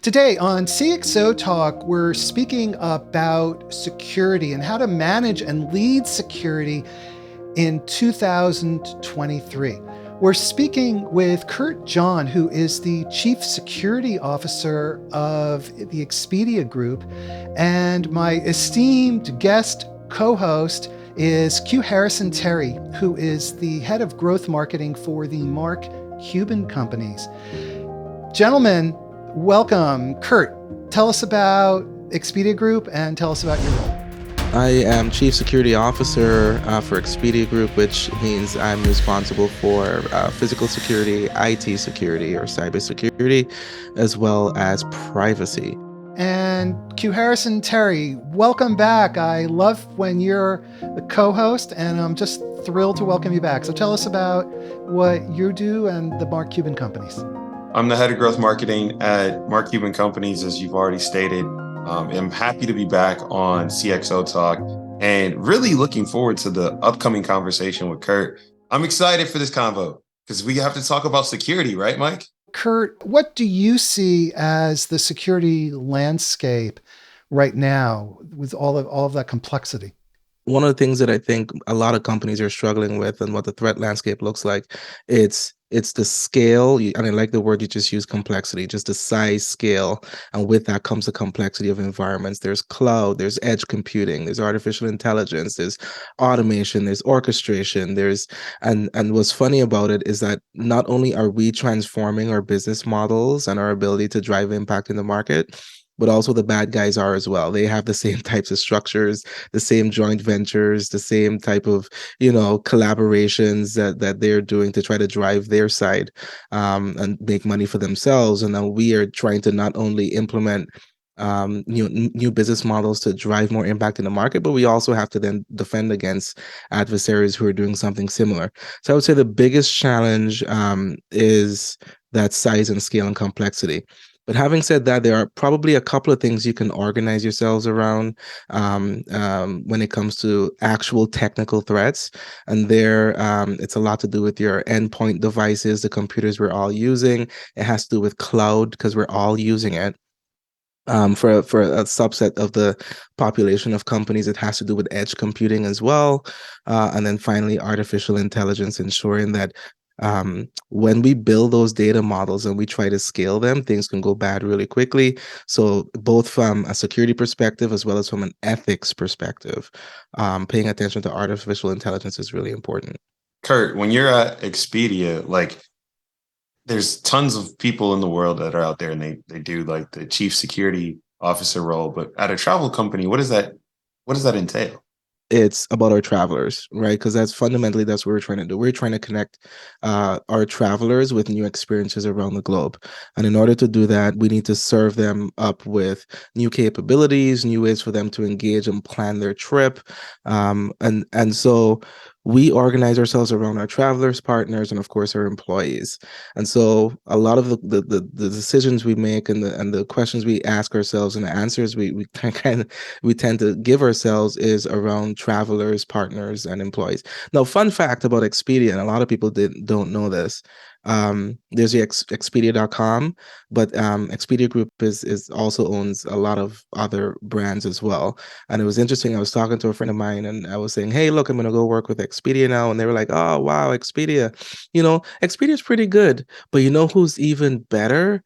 Today on CXO Talk, we're speaking about security and how to manage and lead security in 2023. We're speaking with Kurt John, who is the Chief Security Officer of the Expedia Group, and my esteemed guest co-host is Q Harrison Terry, who is the Head of Growth Marketing for the Mark Cuban Companies. Gentlemen, welcome. Kurt, tell us about Expedia Group and tell us about your role. I am Chief Security Officer for Expedia Group, which means I'm responsible for physical security, IT security, or cybersecurity, as well as privacy. And Q Harrison Terry, welcome back. I love when you're the co-host, and I'm just thrilled to welcome you back. So tell us about what you do and the Mark Cuban Companies. I'm the head of growth marketing at Mark Cuban Companies, as you've already stated. I'm happy to be back on CXO Talk and really looking forward to the upcoming conversation with Kurt. I'm excited for this convo because we have to talk about security, right, Mike? Kurt, what do you see as the security landscape right now with all of that complexity? One of the things that I think a lot of companies are struggling with and what the threat landscape looks like, it's the scale, and I like the word you just used, complexity, just the size, scale, and with that comes the complexity of environments. There's cloud, there's edge computing, there's artificial intelligence, there's automation, there's orchestration, and what's funny about it is that not only are we transforming our business models and our ability to drive impact in the market, but also the bad guys are as well. They have the same types of structures, the same joint ventures, the same type of, collaborations that they're doing to try to drive their side and make money for themselves. And now we are trying to not only implement new business models to drive more impact in the market, but we also have to then defend against adversaries who are doing something similar. So I would say the biggest challenge is that size and scale and complexity. But having said that, there are probably a couple of things you can organize yourselves around when it comes to actual technical threats. And it's a lot to do with your endpoint devices, the computers we're all using. It has to do with cloud because we're all using it. For a subset of the population of companies, it has to do with edge computing as well. And then finally, artificial intelligence, ensuring that when we build those data models and we try to scale them, things can go bad really quickly. So both from a security perspective as well as from an ethics perspective, paying attention to artificial intelligence is really important. Kurt, when you're at Expedia, there's tons of people in the world that are out there and they do like the chief security officer role, but at a travel company, what does that entail? It's about our travelers, right? Because that's fundamentally what we're trying to do. We're trying to connect our travelers with new experiences around the globe. And in order to do that, we need to serve them up with new capabilities, new ways for them to engage and plan their trip. And so we organize ourselves around our travelers, partners, and of course our employees. And so a lot of the decisions we make and the questions we ask ourselves and the answers we tend to give ourselves is around travelers, partners, and employees. Now, fun fact about Expedia, and a lot of people don't know this. There's the Expedia.com, but Expedia Group is also owns a lot of other brands as well. And it was interesting. I was talking to a friend of mine, and I was saying, "Hey, look, I'm gonna go work with Expedia now," and they were like, "Oh, wow, Expedia! Expedia is pretty good, but you know who's even better?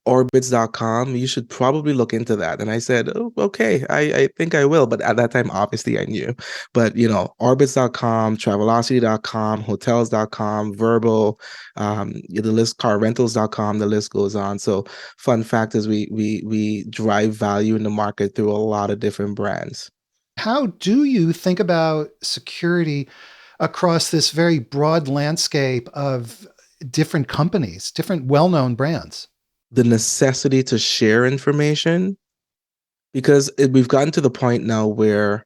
Orbitz.com. You should probably look into that." And I said, "Oh, okay, I think I will." But at that time, obviously I knew. But Orbitz.com, Travelocity.com, Hotels.com, Verbal, the list, carrentals.com, the list goes on. So fun fact is we drive value in the market through a lot of different brands. How do you think about security across this very broad landscape of different companies, different well-known brands? The necessity to share information, because we've gotten to the point now where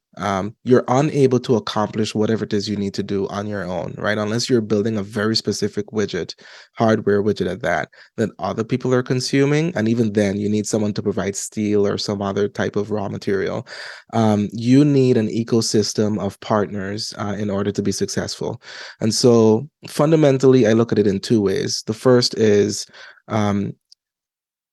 you're unable to accomplish whatever it is you need to do on your own, right? Unless you're building a very specific widget, hardware widget at that, that other people are consuming. And even then, you need someone to provide steel or some other type of raw material. You need an ecosystem of partners in order to be successful. And so fundamentally, I look at it in two ways. The first is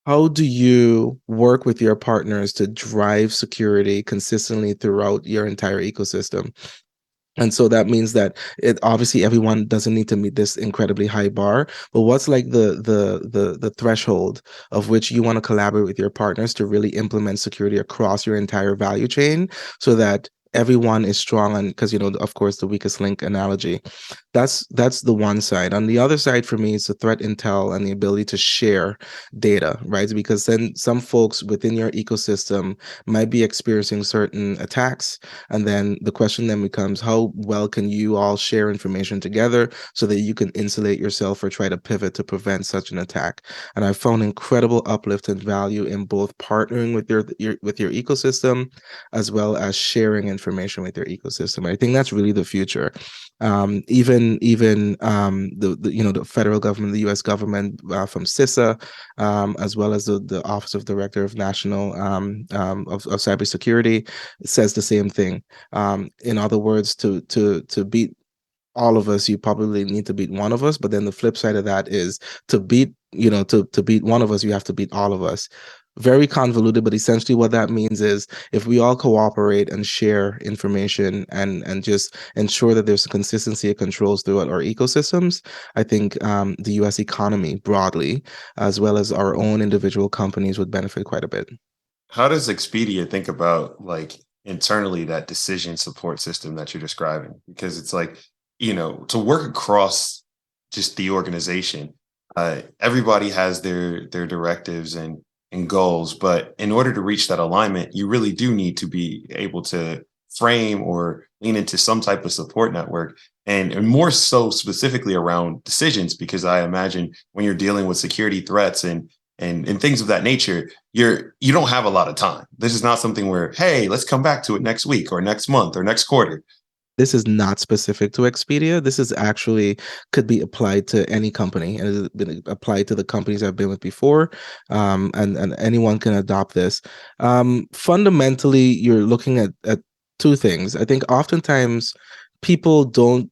how do you work with your partners to drive security consistently throughout your entire ecosystem? And so that means that it obviously everyone doesn't need to meet this incredibly high bar, but what's like the threshold of which you want to collaborate with your partners to really implement security across your entire value chain so that everyone is strong, and because of course the weakest link analogy. That's the one side. On the other side for me is the threat intel and the ability to share data, right? Because then some folks within your ecosystem might be experiencing certain attacks, and then the question then becomes, how well can you all share information together so that you can insulate yourself or try to pivot to prevent such an attack? And I've found incredible uplift and value in both partnering with your ecosystem as well as sharing information with your ecosystem. I think that's really the future. Even the federal government, the U.S. government, from CISA, as well as the Office of Director of National of Cybersecurity, says the same thing. In other words, to beat all of us, you probably need to beat one of us. But then the flip side of that is to beat, to beat one of us, you have to beat all of us. Very convoluted, but essentially what that means is if we all cooperate and share information and just ensure that there's a consistency of controls throughout our ecosystems, I think the US economy broadly, as well as our own individual companies, would benefit quite a bit. How does Expedia think about like internally that decision support system that you're describing? Because it's like, to work across just the organization, everybody has their directives and goals, but in order to reach that alignment, you really do need to be able to frame or lean into some type of support network, and more so specifically around decisions, because I imagine when you're dealing with security threats and things of that nature, you don't have a lot of time. This is not something where, hey, let's come back to it next week or next month or next quarter. This is not specific to Expedia. This is actually could be applied to any company, and has been applied to the companies I've been with before. And anyone can adopt this. Fundamentally, you're looking at two things. I think oftentimes people don't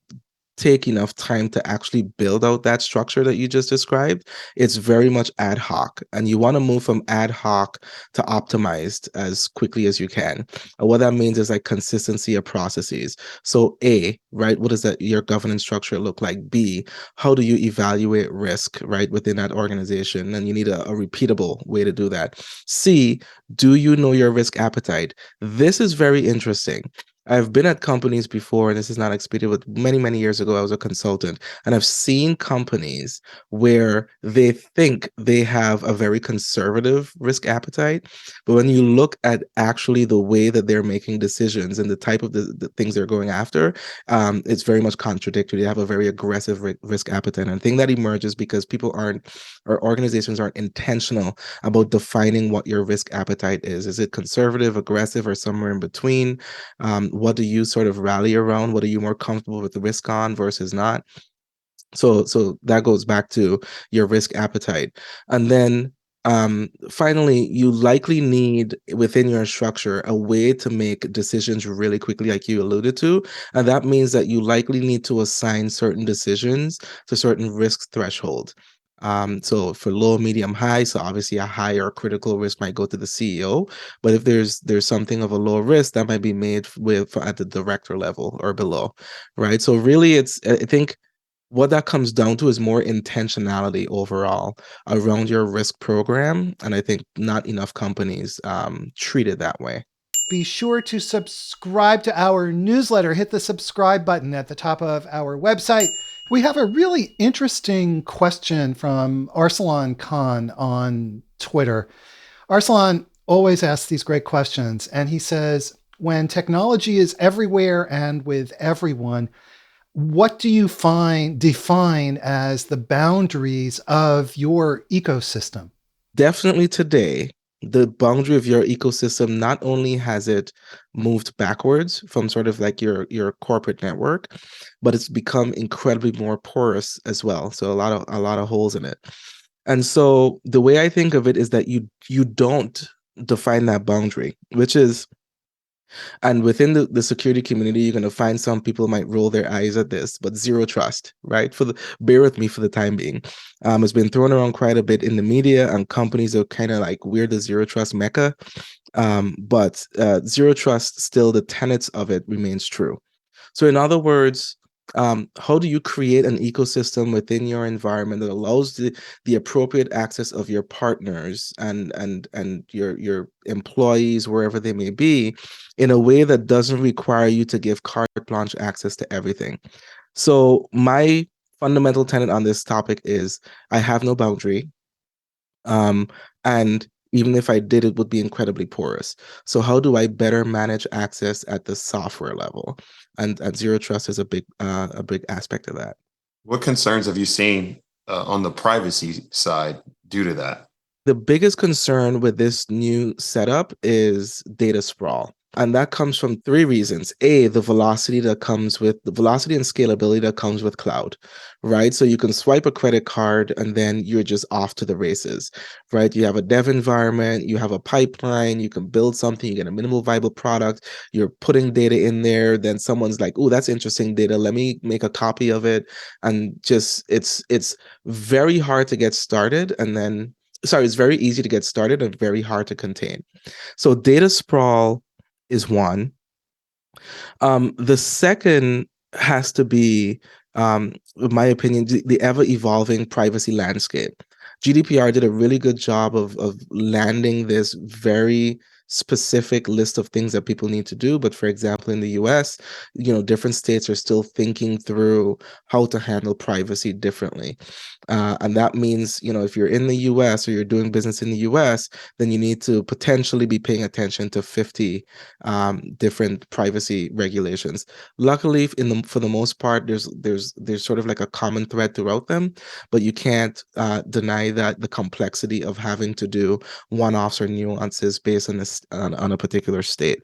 take enough time to actually build out that structure that you just described. It's very much ad hoc, and you want to move from ad hoc to optimized as quickly as you can. And what that means is like consistency of processes. So A, right, what does that your governance structure look like? B, how do you evaluate risk, right, within that organization? And you need a repeatable way to do that. C, do you know your risk appetite? This is very interesting. I've been at companies before, and this is not Expedia, but many, many years ago, I was a consultant, and I've seen companies where they think they have a very conservative risk appetite, but when you look at actually the way that they're making decisions and the type of the things they're going after, it's very much contradictory. They have a very aggressive risk appetite, and I think that emerges because people aren't, or organizations aren't intentional about defining what your risk appetite is. Is it conservative, aggressive, or somewhere in between? What do you sort of rally around? What are you more comfortable with the risk on versus not? So that goes back to your risk appetite. And then finally, you likely need within your structure a way to make decisions really quickly, like you alluded to. And that means that you likely need to assign certain decisions to certain risk thresholds. So for low, medium, high, so obviously a higher critical risk might go to the CEO, but if there's something of a low risk, that might be made with at the director level or below, right? So really, I think what that comes down to is more intentionality overall around your risk program, and I think not enough companies treat it that way. Be sure to subscribe to our newsletter. Hit the subscribe button at the top of our website. We have a really interesting question from Arsalan Khan on Twitter. Arsalan always asks these great questions, and he says, when technology is everywhere and with everyone, what do you define as the boundaries of your ecosystem? Definitely today, the boundary of your ecosystem not only has it moved backwards from sort of like your corporate network, but it's become incredibly more porous as well. So a lot of holes in it. And so the way I think of it is that you don't define that boundary, which is And within the security community, you're going to find some people might roll their eyes at this, but zero trust, right? Bear with me for the time being. It's been thrown around quite a bit in the media, and companies are kind of like, we're the zero trust mecca. But zero trust, still the tenets of it remains true. So in other words, how do you create an ecosystem within your environment that allows the appropriate access of your partners and your employees, wherever they may be, in a way that doesn't require you to give carte blanche access to everything? So my fundamental tenet on this topic is I have no boundary. And even if I did, it would be incredibly porous. So how do I better manage access at the software level? And zero trust is a big aspect of that. What concerns have you seen on the privacy side due to that? The biggest concern with this new setup is data sprawl. And that comes from three reasons. A, the velocity and scalability that comes with cloud, right? So you can swipe a credit card and then you're just off to the races, right? You have a dev environment, you have a pipeline, you can build something, you get a minimal viable product, you're putting data in there, then someone's like, oh, that's interesting data, let me make a copy of it. And just, it's very hard to get started. And then, sorry, it's very easy to get started and very hard to contain. So data sprawl is one. The second has to be, in my opinion, the ever-evolving privacy landscape. GDPR did a really good job of landing this very specific list of things that people need to do. But for example, in the US, different states are still thinking through how to handle privacy differently. And that means, if you're in the US or you're doing business in the US, then you need to potentially be paying attention to 50 different privacy regulations. Luckily, for the most part, there's sort of like a common thread throughout them, but you can't deny that the complexity of having to do one-offs or nuances based on a particular state.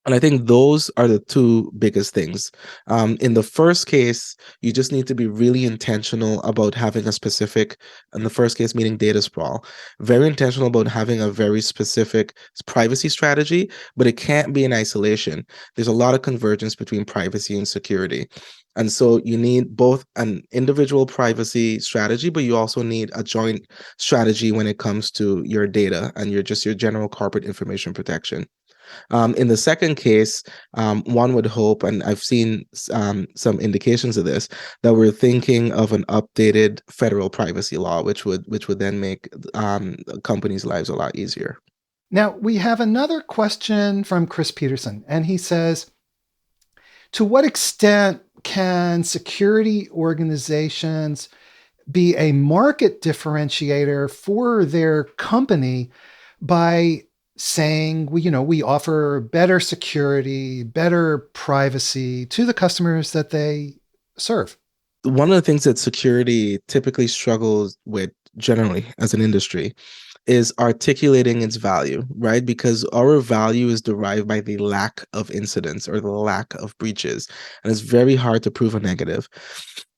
And I think those are the two biggest things. In the first case, you just need to be really intentional about having a specific, in the first case, meaning data sprawl, very intentional about having a very specific privacy strategy, but it can't be in isolation. There's a lot of convergence between privacy and security. And so you need both an individual privacy strategy, but you also need a joint strategy when it comes to your data and your general corporate information protection. In the second case, one would hope, and I've seen some indications of this, that we're thinking of an updated federal privacy law, which would then make companies' lives a lot easier. Now, we have another question from Chris Peterson, and he says, to what extent can security organizations be a market differentiator for their company by saying, we offer better security, better privacy to the customers that they serve? One of the things that security typically struggles with generally as an industry is articulating its value, right? Because our value is derived by the lack of incidents or the lack of breaches. And it's very hard to prove a negative.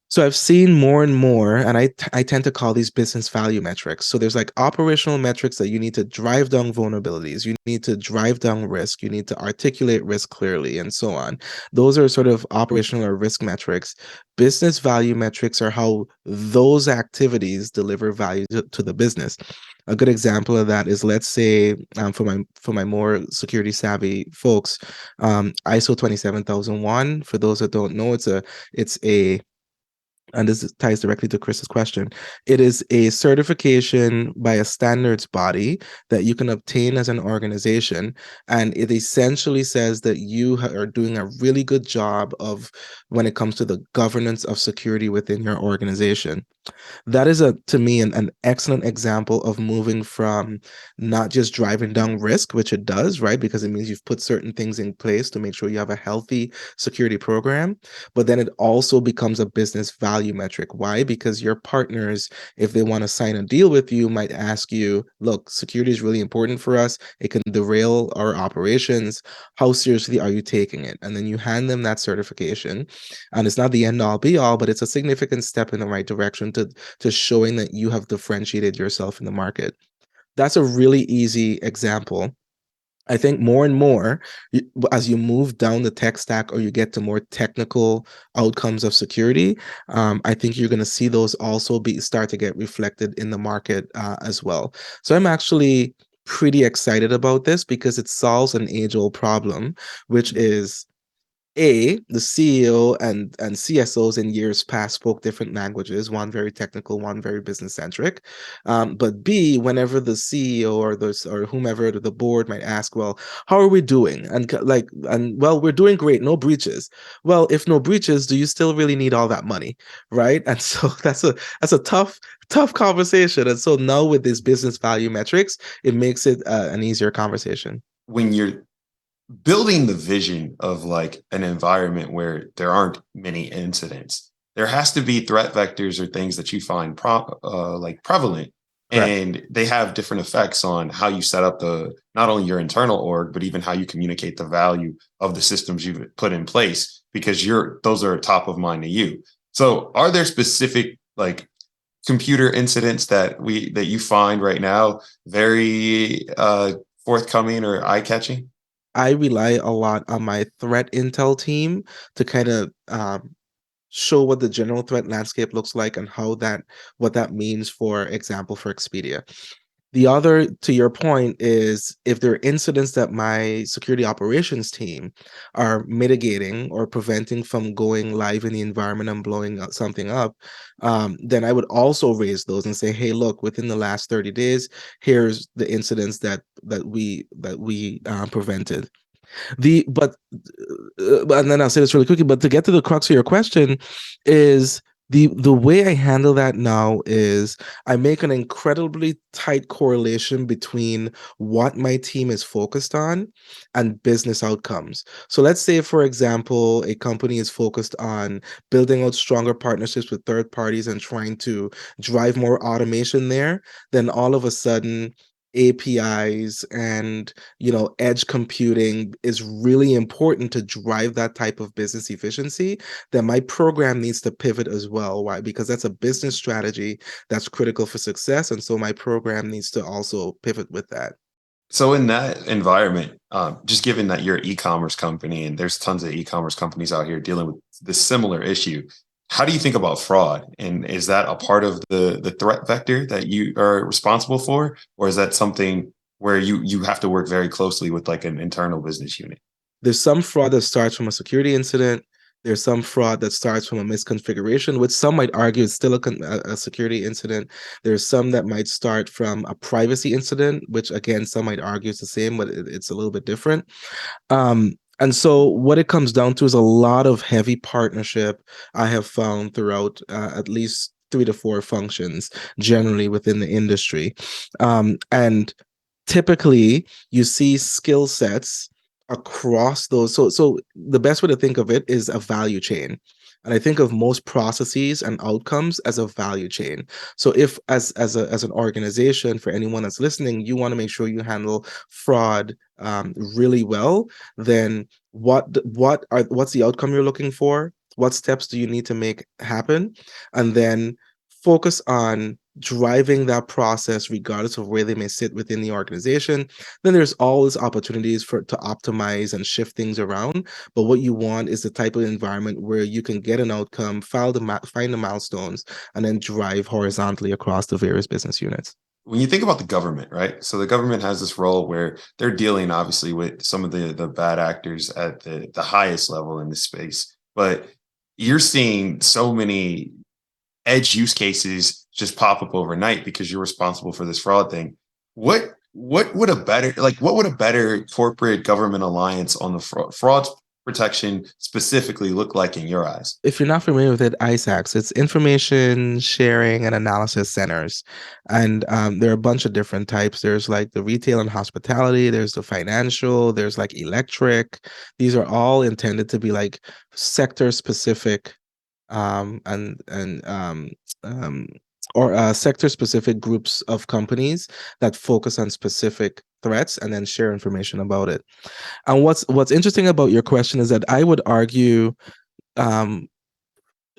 So I've seen more and more, and I tend to call these business value metrics. So there's like operational metrics that you need to drive down vulnerabilities, you need to drive down risk, you need to articulate risk clearly, and so on. Those are sort of operational or risk metrics. Business value metrics are how those activities deliver value to the business. A good example of that is, let's say, for my more security savvy folks, ISO 27001. For those that don't know, it's a and this ties directly to Chris's question. It is a certification by a standards body that you can obtain as an organization. And it essentially says that you are doing a really good job of when it comes to the governance of security within your organization. That is, to me, an excellent example of moving from not just driving down risk, which it does, right? Because it means you've put certain things in place to make sure you have a healthy security program, but then it also becomes a business value metric. Why? Because your partners, if they want to sign a deal with you, might ask you, look, security is really important for us. It can derail our operations. How seriously are you taking it? And then you hand them that certification. And it's not the end all be all, but it's a significant step in the right direction to showing that you have differentiated yourself in the market. That's a really easy example. I think more and more, as you move down the tech stack or you get to more technical outcomes of security, I think you're going to see those also start to get reflected in the market as well. So I'm actually pretty excited about this because it solves an age-old problem, which is the CEO and CSOs in years past spoke different languages, one very technical, one very business centric. But B, whenever the CEO or whomever the board might ask, well, how are we doing? And well, we're doing great, no breaches. Well, if no breaches, do you still really need all that money, right? And so that's a tough conversation. And so now with these business value metrics, it makes it an easier conversation. When you're building the vision of like an environment where there aren't many incidents, there has to be threat vectors or things that you find like prevalent, Correct. and they have different effects on how you set up the not only your internal org but even how you communicate the value of the systems you've put in place, because those are top of mind to you. So are there specific like computer incidents that you find right now very forthcoming or eye-catching? I rely a lot on my threat intel team to kind of show what the general threat landscape looks like and what that means, for example, for Expedia. The other, to your point, is if there are incidents that my security operations team are mitigating or preventing from going live in the environment and blowing something up, then I would also raise those and say, hey, look, within the last 30 days, here's the incidents that we prevented. The and then I'll say this really quickly, but to get to the crux of your question is the way I handle that now is I make an incredibly tight correlation between what my team is focused on and business outcomes. So let's say, for example, a company is focused on building out stronger partnerships with third parties and trying to drive more automation there, then all of a sudden APIs and edge computing is really important to drive that type of business efficiency, then my program needs to pivot as well. Why? Because that's a business strategy that's critical for success, and so my program needs to also pivot with that. So in that environment, just given that you're an e-commerce company and there's tons of e-commerce companies out here dealing with this similar issue, how do you think about fraud? And is that a part of the threat vector that you are responsible for, or is that something where you have to work very closely with like an internal business unit? There's some fraud that starts from a security incident. There's some fraud that starts from a misconfiguration, which some might argue is still a security incident. There's some that might start from a privacy incident, which again, some might argue is the same, but it's a little bit different. And so what it comes down to is a lot of heavy partnership I have found throughout at least 3 to 4 functions generally within the industry. And typically you see skill sets across those. So the best way to think of it is a value chain. And I think of most processes and outcomes as a value chain. So if as an organization, for anyone that's listening, you want to make sure you handle fraud really well, then what's the outcome you're looking for? What steps do you need to make happen? And then focus on driving that process regardless of where they may sit within the organization. Then there's always opportunities to optimize and shift things around, but what you want is the type of environment where you can get an outcome, find the milestones, and then drive horizontally across the various business units. When you think about the government, right? So the government has this role where they're dealing obviously with some of the bad actors at the highest level in this space, but you're seeing so many edge use cases just pop up overnight because you're responsible for this fraud thing. What would a better corporate government alliance on the fraud protection specifically look like in your eyes? If you're not familiar with it, ISACs, it's information sharing and analysis centers. And there are a bunch of different types. There's like the retail and hospitality, there's the financial, there's like electric. These are all intended to be like sector specific and or sector specific groups of companies that focus on specific threats and then share information about it. And what's interesting about your question is that I would argue um,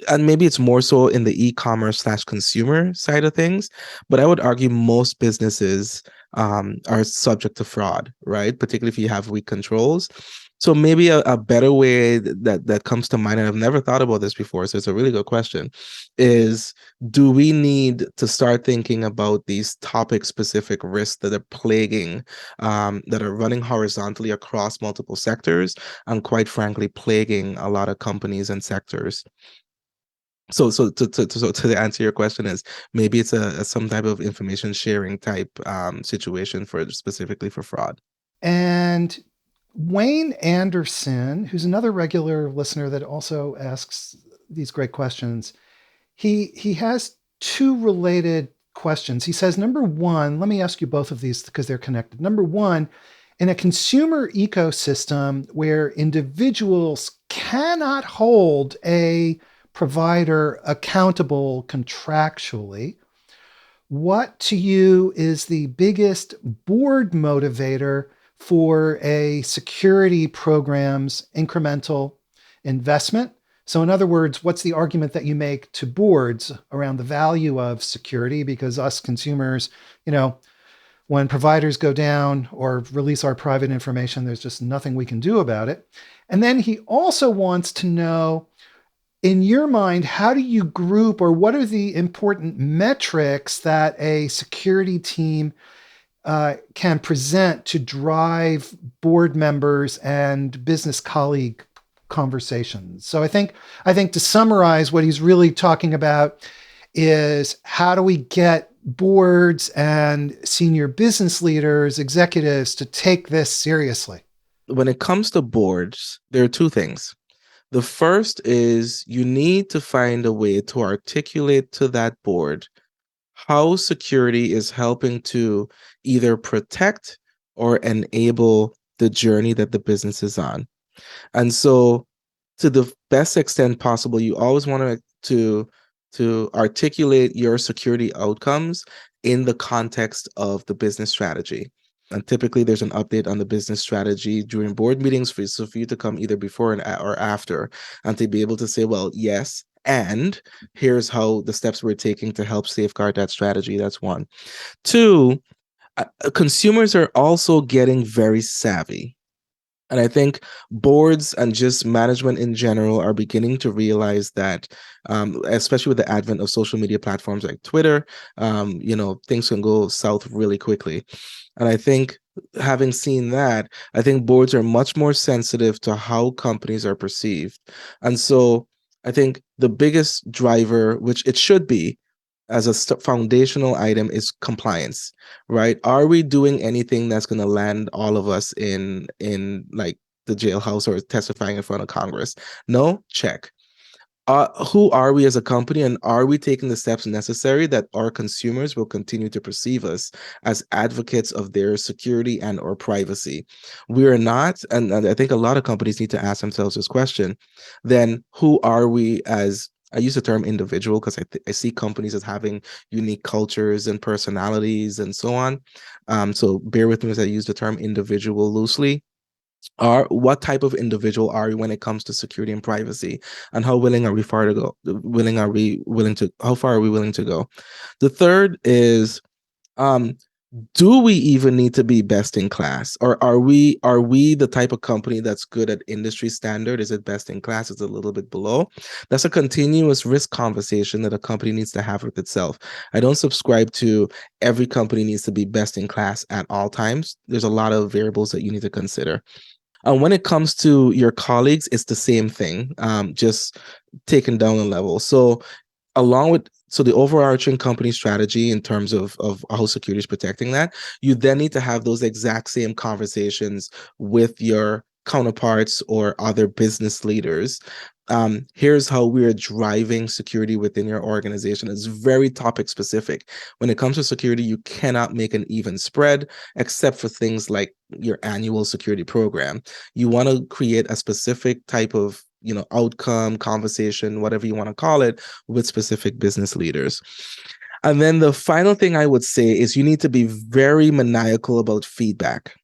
and maybe it's more so in the e-commerce slash consumer side of things, but I would argue most businesses are subject to fraud, right? Particularly if you have weak controls. So maybe a better way that comes to mind, and I've never thought about this before, so it's a really good question, is do we need to start thinking about these topic specific risks that are plaguing, that are running horizontally across multiple sectors and quite frankly plaguing a lot of companies and sectors? So to answer your question is maybe it's a some type of information sharing type situation for specifically for fraud. And Wayne Anderson, who's another regular listener that also asks these great questions, he has two related questions. He says, number one, let me ask you both of these because they're connected. Number one, in a consumer ecosystem where individuals cannot hold a provider accountable contractually, what to you is the biggest board motivator for a security program's incremental investment? So, in other words, what's the argument that you make to boards around the value of security? Because us consumers, you know, when providers go down or release our private information, there's just nothing we can do about it. And then he also wants to know, in your mind, how do you group or what are the important metrics that a security team can present to drive board members and business colleague conversations? So I think to summarize, what he's really talking about is how do we get boards and senior business leaders, executives to take this seriously? When it comes to boards, there are two things. The first is you need to find a way to articulate to that board how security is helping to either protect or enable the journey that the business is on. And so to the best extent possible, you always want to articulate your security outcomes in the context of the business strategy. And typically there's an update on the business strategy during board meetings for you to come either before or after, and to be able to say, well, yes, and here's how the steps we're taking to help safeguard that strategy. That's one. Two, consumers are also getting very savvy. And I think boards and just management in general are beginning to realize that, especially with the advent of social media platforms like Twitter, things can go south really quickly. And I think having seen that, I think boards are much more sensitive to how companies are perceived. And so I think the biggest driver, which it should be, as a foundational item, is compliance, right? Are we doing anything that's going to land all of us in like the jailhouse or testifying in front of Congress? No? Check. Who are we as a company, and are we taking the steps necessary that our consumers will continue to perceive us as advocates of their security and or privacy? We are not, and I think a lot of companies need to ask themselves this question. Then who are we as, I use the term individual because I see companies as having unique cultures and personalities and so on. So bear with me as I use the term individual loosely. What type of individual are we when it comes to security and privacy, and how willing are we far to go? How far are we willing to go? The third is, do we even need to be best in class, or are we the type of company that's good at industry standard? Is it best in class? Is it a little bit below? That's a continuous risk conversation that a company needs to have with itself. I don't subscribe to every company needs to be best in class at all times. There's a lot of variables that you need to consider. And when it comes to your colleagues, it's the same thing, just taken down a level. So the overarching company strategy in terms of how security is protecting that, you then need to have those exact same conversations with your counterparts or other business leaders. Here's how we're driving security within your organization. It's very topic specific. When it comes to security, you cannot make an even spread except for things like your annual security program. You want to create a specific type of outcome, conversation, whatever you want to call it, with specific business leaders. And then the final thing I would say is you need to be very maniacal about feedback.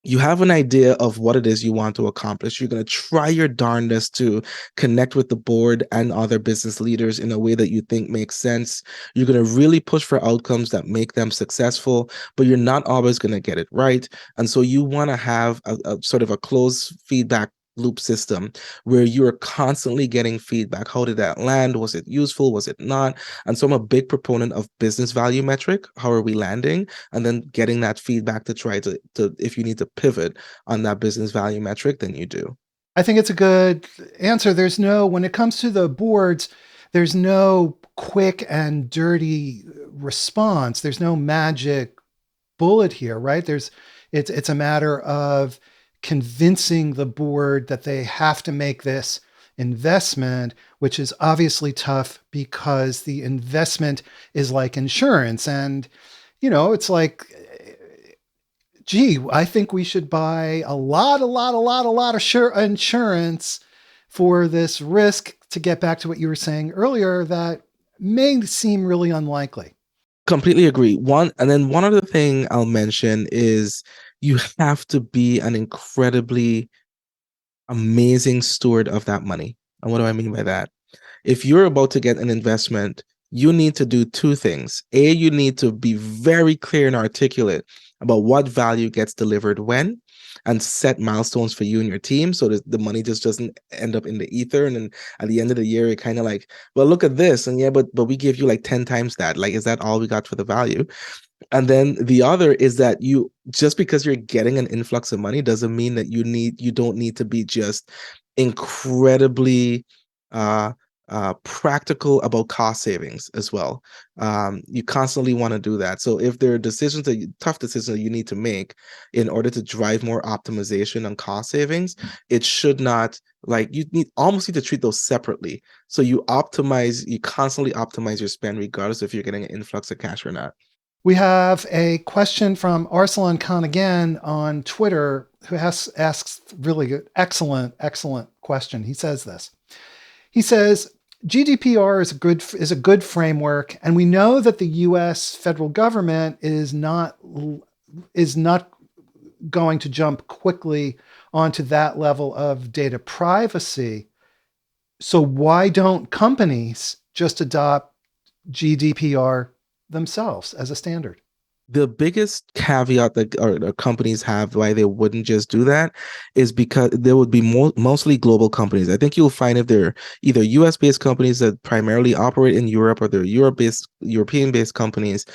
you have an idea of what it is you want to accomplish. You're going to try your darndest to connect with the board and other business leaders in a way that you think makes sense. You're going to really push for outcomes that make them successful, but you're not always going to get it right. And so you want to have a sort of a closed feedback loop system where you're constantly getting feedback. How did that land? Was it useful? Was it not? And so I'm a big proponent of business value metric. How are we landing? And then getting that feedback to try to if you need to pivot on that business value metric, then you do. I think it's a good answer. When it comes to the boards, there's no quick and dirty response. There's no magic bullet here, right? It's a matter of convincing the board that they have to make this investment, which is obviously tough because the investment is like insurance. And, it's like, gee, I think we should buy a lot of insurance for this risk, to get back to what you were saying earlier, that may seem really unlikely. Completely agree. One other thing I'll mention is you have to be an incredibly amazing steward of that money. And what do I mean by that? If you're about to get an investment, you need to do two things. A, you need to be very clear and articulate about what value gets delivered when, and set milestones for you and your team so that the money just doesn't end up in the ether. And then at the end of the year, it kind of like, well, look at this. And yeah, but we give you like 10 times that. Like, is that all we got for the value? And then the other is that you, just because you're getting an influx of money doesn't mean that you don't need to be just incredibly practical about cost savings as well. You constantly want to do that. So if there are tough decisions that you need to make in order to drive more optimization and cost savings, it should not, like, you almost need to treat those separately. So you constantly optimize your spend regardless if you're getting an influx of cash or not. We have a question from Arsalan Khan again on Twitter, who asks really good, excellent question. He says this. He says, GDPR is a good framework, and we know that the U.S. federal government is not going to jump quickly onto that level of data privacy. So why don't companies just adopt GDPR themselves as a standard? The biggest caveat that companies have why they wouldn't just do that is because there would be mostly global companies. I think you'll find if they're either US-based companies that primarily operate in Europe, or they're European-based companies,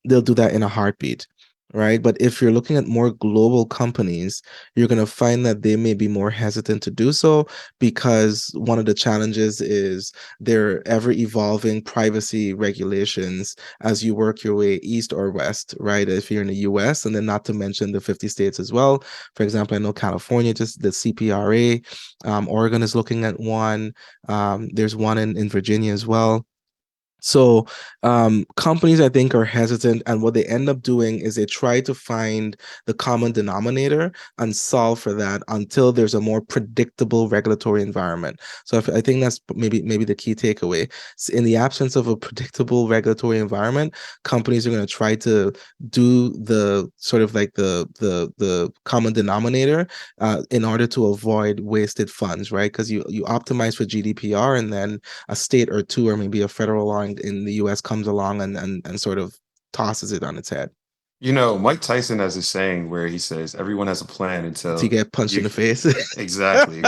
they'll do that in a heartbeat. Right. But if you're looking at more global companies, you're going to find that they may be more hesitant to do so, because one of the challenges is their ever evolving privacy regulations as you work your way east or west, right? If you're in the US, and then not to mention the 50 states as well. For example, I know California, just the CPRA, Oregon is looking at one. There's one in Virginia as well. So companies, I think, are hesitant, and what they end up doing is they try to find the common denominator and solve for that until there's a more predictable regulatory environment. So I think that's maybe the key takeaway. So in the absence of a predictable regulatory environment, companies are going to try to do the sort of like the common denominator in order to avoid wasted funds, right? Because you optimize for GDPR, and then a state or two, or maybe a federal law in the US comes along and sort of tosses it on its head. Mike Tyson has a saying where he says, everyone has a plan To until get punched in the face. Exactly.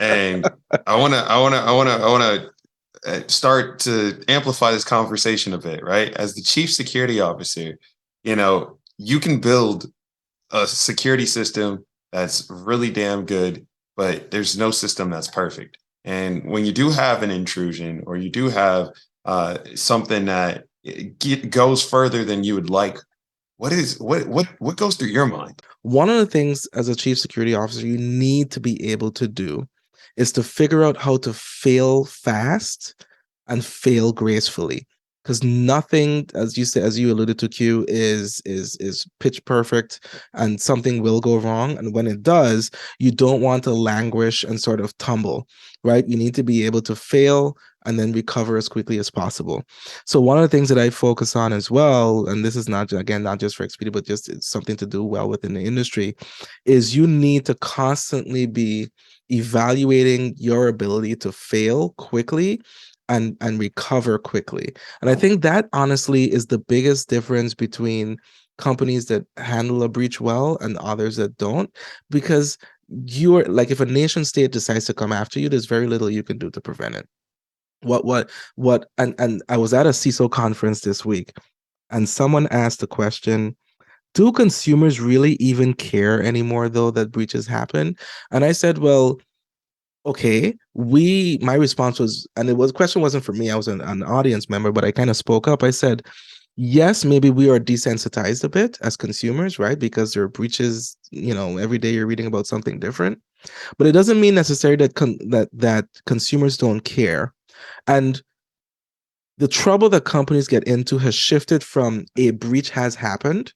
And I want to start to amplify this conversation a bit, right? As the chief security officer, you can build a security system that's really damn good, but there's no system that's perfect. And when you do have an intrusion, or you do have something that goes further than you would like, what goes through your mind? One of the things as a chief security officer you need to be able to do is to figure out how to fail fast and fail gracefully. Because nothing, as you alluded to, Q, is pitch perfect, and something will go wrong. And when it does, you don't want to languish and sort of tumble, right? You need to be able to fail and then recover as quickly as possible. So one of the things that I focus on as well, and this is not, again, not just for Expedia, but just it's something to do well within the industry, is you need to constantly be evaluating your ability to fail quickly and recover quickly. And I think that honestly is the biggest difference between companies that handle a breach well and others that don't, because you're like, if a nation state decides to come after you, there's very little you can do to prevent it. And I was at a CISO conference this week, and someone asked the question, do consumers really even care anymore though that breaches happen? And I said, well, okay, my response was, and question wasn't for me, I was an audience member, but I kind of spoke up. I said, yes, maybe we are desensitized a bit as consumers, right? Because there are breaches, every day you're reading about something different, but it doesn't mean necessarily that consumers don't care. And the trouble that companies get into has shifted from a breach has happened,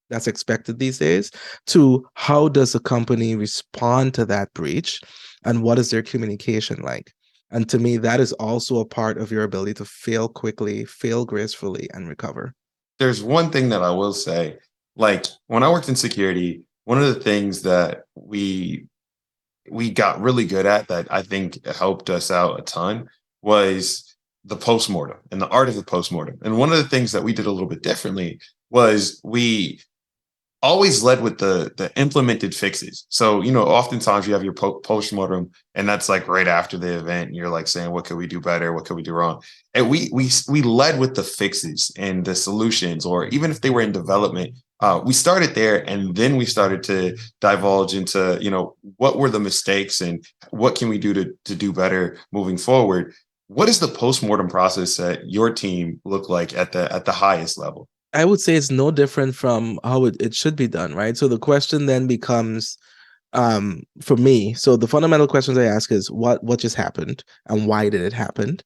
that's expected these days, to how does a company respond to that breach and what is their communication like? And to me, that is also a part of your ability to fail quickly, fail gracefully, and recover. There's one thing that I will say, like when I worked in security, one of the things that we got really good at that I think helped us out a ton was the postmortem and the art of the postmortem. And one of the things that we did a little bit differently was we always led with the implemented fixes. So, oftentimes you have your postmortem, and that's like right after the event, and you're like saying, what could we do better? What could we do wrong? And we led with the fixes and the solutions, or even if they were in development, we started there, and then we started to divulge into, what were the mistakes and what can we do to do better moving forward. What does the postmortem process at your team look like at the highest level? I would say it's no different from how it should be done, right? So the question then becomes, for me, so the fundamental questions I ask is what just happened and why did it happen?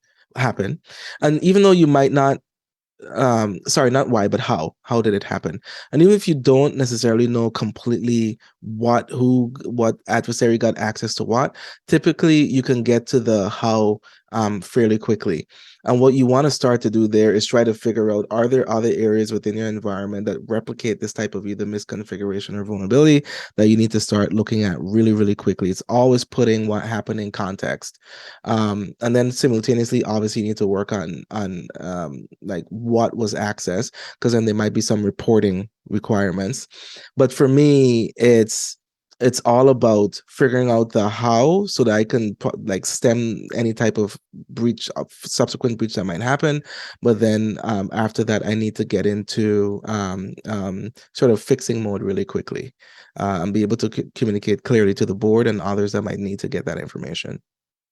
And even though you might not, sorry, not why, but how did it happen? And even if you don't necessarily know completely what adversary got access to what, typically you can get to the how fairly quickly. And what you want to start to do there is try to figure out, are there other areas within your environment that replicate this type of either misconfiguration or vulnerability that you need to start looking at really, really quickly? It's always putting what happened in context. And then simultaneously, obviously, you need to work on like what was accessed, because then there might be some reporting requirements. But for me, it's all about figuring out the how so that I can like stem any type of subsequent breach that might happen. But then after that, I need to get into sort of fixing mode really quickly and be able to communicate clearly to the board and others that might need to get that information.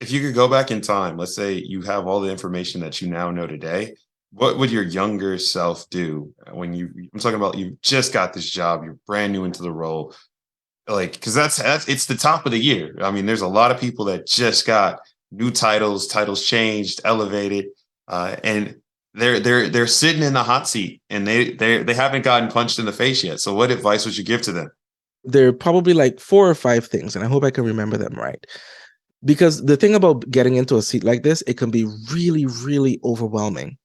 If you could go back in time, let's say you have all the information that you now know today, what would your younger self do when I'm talking about you just got this job, you're brand new into the role, like, because that's it's the top of the year. I mean, there's a lot of people that just got new titles changed, elevated, and they're sitting in the hot seat, and they haven't gotten punched in the face yet. So, what advice would you give to them? There are probably like 4 or 5 things, and I hope I can remember them right. Because the thing about getting into a seat like this, it can be really, really overwhelming.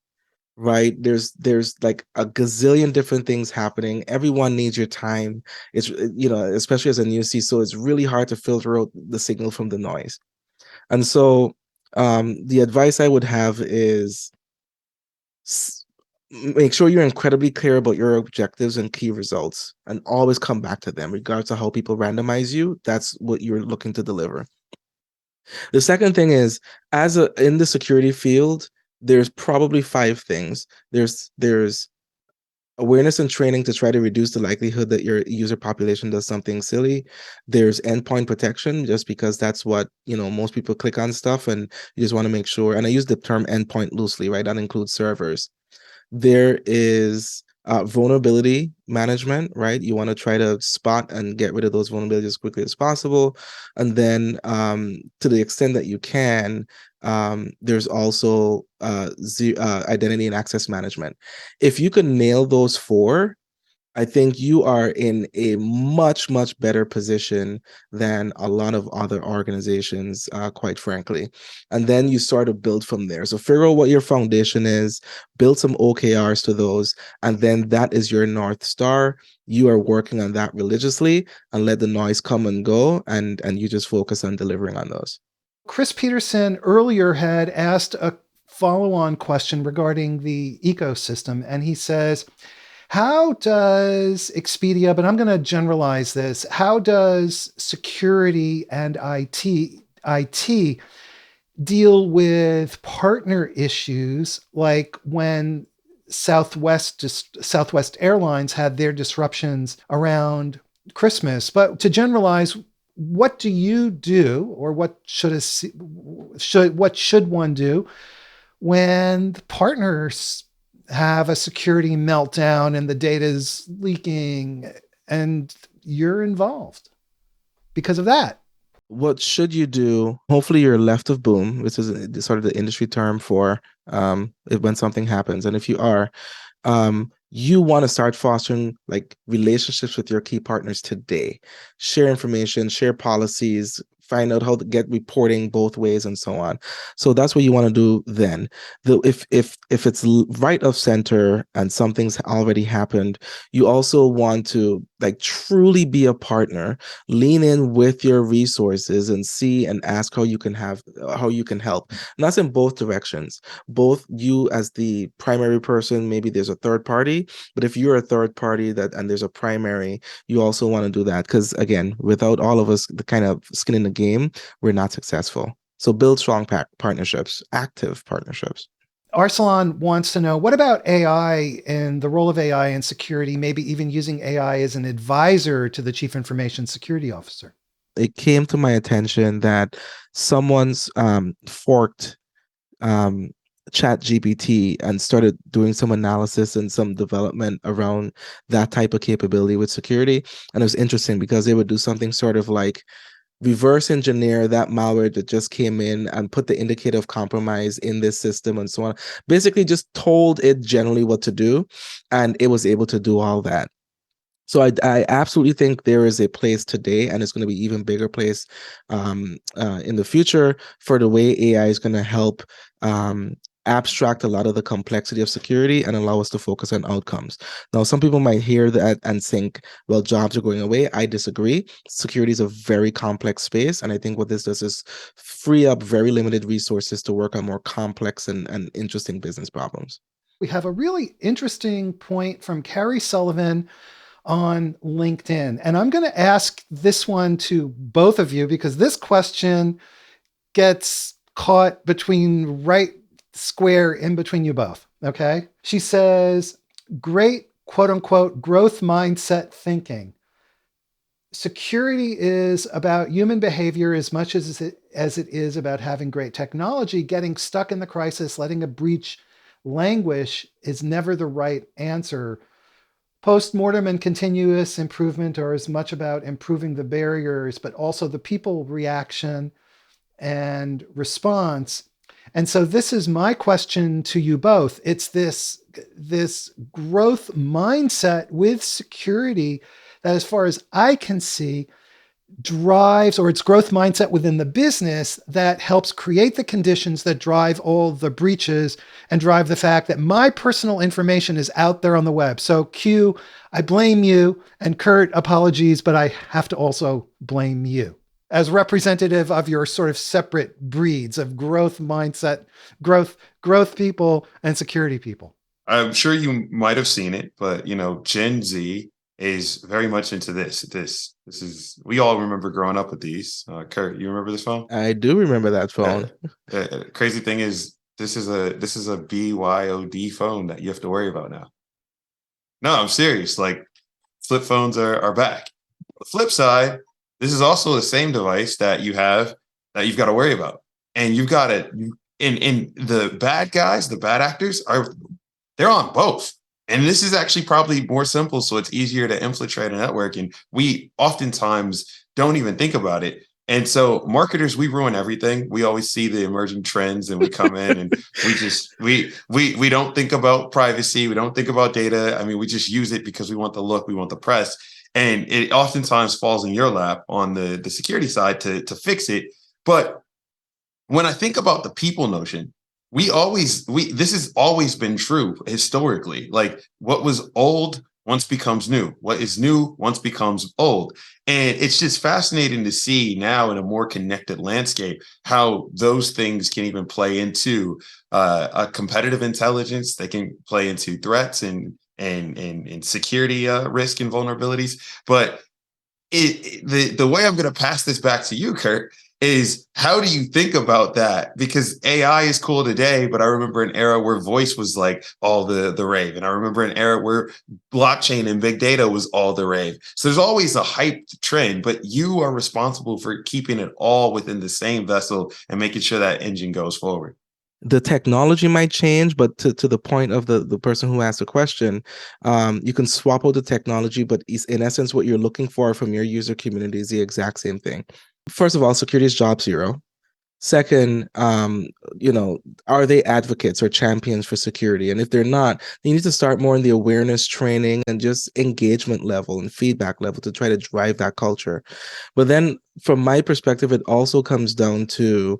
Right, there's like a gazillion different things happening. Everyone needs your time. It's especially as a new CISO, it's really hard to filter out the signal from the noise. And so the advice I would have is make sure you're incredibly clear about your objectives and key results, and always come back to them regardless of how people randomize you. That's what you're looking to deliver. The second thing is, in the security field, there's probably 5 things. There's awareness and training to try to reduce the likelihood that your user population does something silly. There's endpoint protection, just because that's what, most people click on stuff, and you just want to make sure, and I use the term endpoint loosely, right? That includes servers. There is vulnerability management, right? You want to try to spot and get rid of those vulnerabilities as quickly as possible. And then to the extent that you can, there's also identity and access management. If you can nail those 4, I think you are in a much, much better position than a lot of other organizations, quite frankly. And then you sort of build from there. So figure out what your foundation is, build some OKRs to those, and then that is your North Star. You are working on that religiously and let the noise come and go, and you just focus on delivering on those. Chris Peterson earlier had asked a follow-on question regarding the ecosystem, and he says, how does Expedia, but I'm going to generalize this, how does security and IT deal with partner issues like when Southwest Airlines had their disruptions around Christmas? But to generalize, what do you do, or what should one do when the partners have a security meltdown and the data is leaking and you're involved because of that? What should you do? Hopefully you're left of boom, which is sort of the industry term for when something happens. And if you are, you want to start fostering like relationships with your key partners today. Share information, share policies, find out how to get reporting both ways, and so on. So that's what you want to do then. If it's right of center and something's already happened, you also want to like truly be a partner, lean in with your resources and see and ask how you can help. And that's in both directions. Both you as the primary person, maybe there's a third party, but if you're a third party and there's a primary, you also want to do that, because again, without all of us the kind of skin in the game, we're not successful. So build strong partnerships, active partnerships. Arsalan wants to know, what about AI and the role of AI in security, maybe even using AI as an advisor to the chief information security officer? It came to my attention that someone's forked ChatGPT and started doing some analysis and some development around that type of capability with security. And it was interesting because they would do something sort of like reverse engineer that malware that just came in and put the indicator of compromise in this system and so on. Basically just told it generally what to do, and it was able to do all that. So I absolutely think there is a place today, and it's going to be even bigger place in the future for the way AI is going to help abstract a lot of the complexity of security and allow us to focus on outcomes. Now, some people might hear that and think, well, jobs are going away. I disagree. Security is a very complex space, and I think what this does is free up very limited resources to work on more complex and interesting business problems. We have a really interesting point from Carrie Sullivan on LinkedIn. And I'm going to ask this one to both of you because this question gets caught between right square in between you both. Okay. She says, great quote unquote growth mindset thinking. Security is about human behavior as much as it is about having great technology. Getting stuck in the crisis, letting a breach languish is never the right answer. Post-mortem and continuous improvement are as much about improving the barriers, but also the people reaction and response. And so this is my question to you both. It's this growth mindset with security that, as far as I can see, drives, or its growth mindset within the business that helps create the conditions that drive all the breaches and drive the fact that my personal information is out there on the web. So Q, I blame you, and Kurt, apologies, but I have to also blame you as representative of your sort of separate breeds of growth mindset, growth people and security people. I'm sure you might have seen it, but Gen Z is very much into this. This is, we all remember growing up with these. Kurt, you remember this phone? I do remember that phone. Crazy thing is, this is a BYOD phone that you have to worry about now. No, I'm serious. Like, flip phones are back. On the flip side, this is also the same device that you've got to worry about, and you've got it. In the bad guys, the bad actors they're on both. And this is actually probably more simple, so it's easier to infiltrate a network. And we oftentimes don't even think about it. And so marketers, we ruin everything. We always see the emerging trends and we come in and we don't think about privacy. We don't think about data. I mean, we just use it because we want the look, we want the press. And it oftentimes falls in your lap on the security side to fix it. But when I think about the people notion, this has always been true historically. Like what was old once becomes new. What is new once becomes old. And it's just fascinating to see now in a more connected landscape how those things can even play into a competitive intelligence. They can play into threats and security risk and vulnerabilities. But the way I'm going to pass this back to you, Kurt, is how do you think about that? Because AI is cool today, but I remember an era where voice was like all the rave. And I remember an era where blockchain and big data was all the rave. So there's always a hyped trend, but you are responsible for keeping it all within the same vessel and making sure that engine goes forward. The technology might change, but to the point of the person who asked the question, you can swap out the technology, but in essence, what you're looking for from your user community is the exact same thing. First of all, security is job zero. Second, are they advocates or champions for security? And if they're not, you need to start more in the awareness training and just engagement level and feedback level to try to drive that culture. But then from my perspective, it also comes down to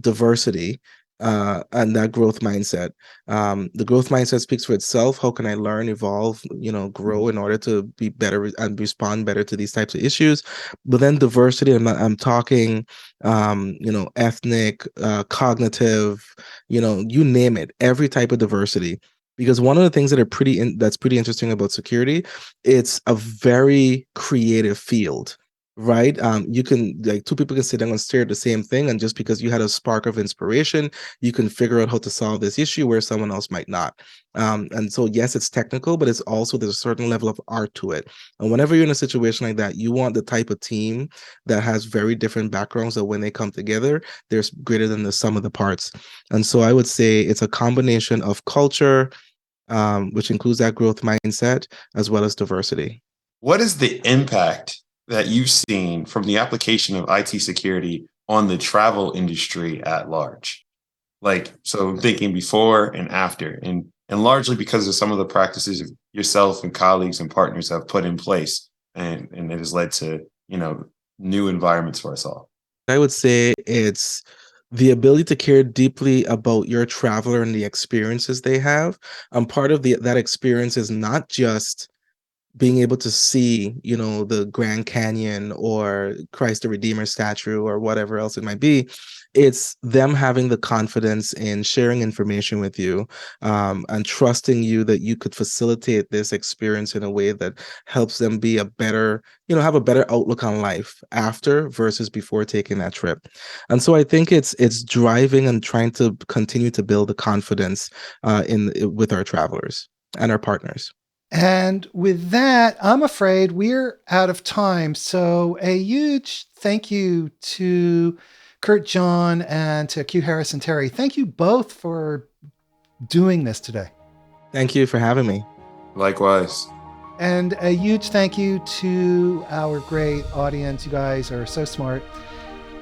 diversity. And that growth mindset. The growth mindset speaks for itself. How can I learn, evolve, grow in order to be better and respond better to these types of issues? But then diversity, I'm talking, ethnic, cognitive, you name it, every type of diversity. Because one of the things that's pretty interesting about security, it's a very creative field. Right. You can two people can sit down and stare at the same thing. And just because you had a spark of inspiration, you can figure out how to solve this issue where someone else might not. And so, yes, it's technical, but there's a certain level of art to it. And whenever you're in a situation like that, you want the type of team that has very different backgrounds that when they come together, there's greater than the sum of the parts. And so I would say it's a combination of culture, which includes that growth mindset, as well as diversity. What is the impact that you've seen from the application of IT security on the travel industry at large? Like, so thinking before and after, and largely because of some of the practices yourself and colleagues and partners have put in place, and it has led to, new environments for us all. I would say it's the ability to care deeply about your traveler and the experiences they have. And part of that experience is not just being able to see, the Grand Canyon or Christ the Redeemer statue or whatever else it might be. It's them having the confidence in sharing information with you, and trusting you that you could facilitate this experience in a way that helps them be have a better outlook on life after versus before taking that trip. And so I think it's driving and trying to continue to build the confidence with our travelers and our partners. And with that, I'm afraid we're out of time. So a huge thank you to Kurt John and to Q Harris and Terry. Thank you both for doing this today. Thank you for having me. Likewise. And a huge thank you to our great audience. You guys are so smart.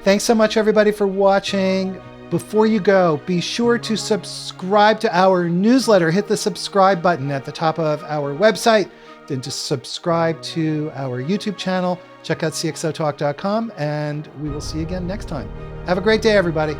Thanks so much, everybody, for watching. Before you go, be sure to subscribe to our newsletter. Hit the subscribe button at the top of our website. Then to subscribe to our YouTube channel. Check out cxotalk.com, and we will see you again next time. Have a great day, everybody.